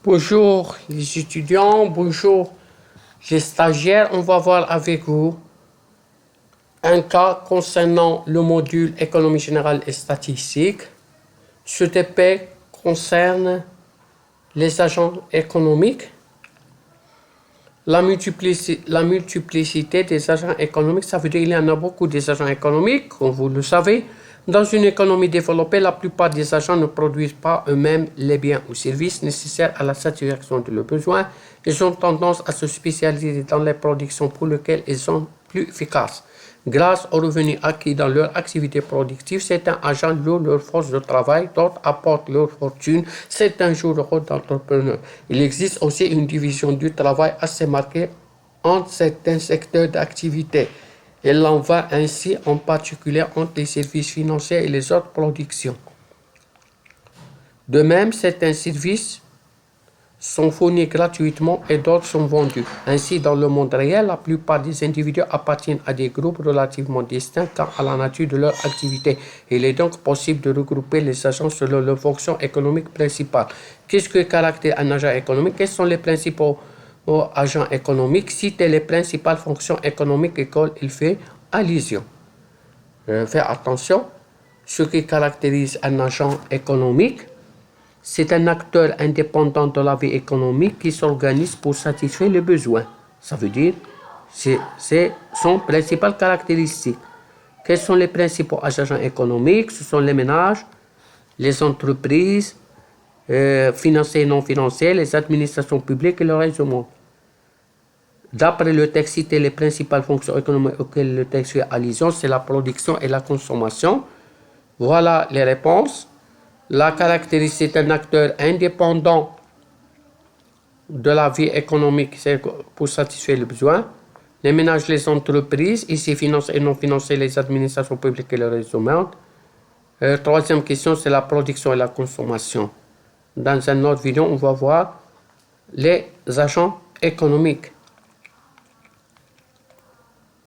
Bonjour les étudiants, bonjour les stagiaires. On va voir avec vous un cas concernant le module économie générale et statistique. Ce TP concerne les agents économiques. La multiplicité des agents économiques, ça veut dire qu'il y en a beaucoup des agents économiques, comme vous le savez. Dans une économie développée, la plupart des agents ne produisent pas eux-mêmes les biens ou services nécessaires à la satisfaction de leurs besoins. Ils ont tendance à se spécialiser dans les productions pour lesquelles ils sont plus efficaces. Grâce aux revenus acquis dans leur activité productive, certains agents louent leur force de travail, d'autres apportent leur fortune, certains jouent le rôle d'entrepreneurs. Il existe aussi une division du travail assez marquée entre certains secteurs d'activité. Il en va ainsi en particulier entre les services financiers et les autres productions. De même, certains services sont fournis gratuitement et d'autres sont vendus. Ainsi, dans le monde réel, la plupart des individus appartiennent à des groupes relativement distincts quant à la nature de leur activité. Il est donc possible de regrouper les agents selon leur fonction économique principale. Qu'est-ce que caractère un agent économique? Quels sont les principaux agents économiques? Citez les principales fonctions économiques auxquelles il fait allusion. Faites attention, ce qui caractérise un agent économique, c'est un acteur indépendant de la vie économique qui s'organise pour satisfaire les besoins. Ça veut dire, c'est son principale caractéristique. Quels sont les principaux agents économiques? Ce sont les ménages, les entreprises, financières et non financières, les administrations publiques et le reste du monde. D'après le texte, citer les principales fonctions économiques auxquelles le texte fait allusion, c'est la production et la consommation. Voilà les réponses. La caractéristique d'un acteur indépendant de la vie économique, c'est pour satisfaire les besoins. Les ménages, les entreprises, ici financières et non financières, les administrations publiques et le reste du monde. Troisième question, c'est la production et la consommation. Dans une autre vidéo, on va voir les agents économiques.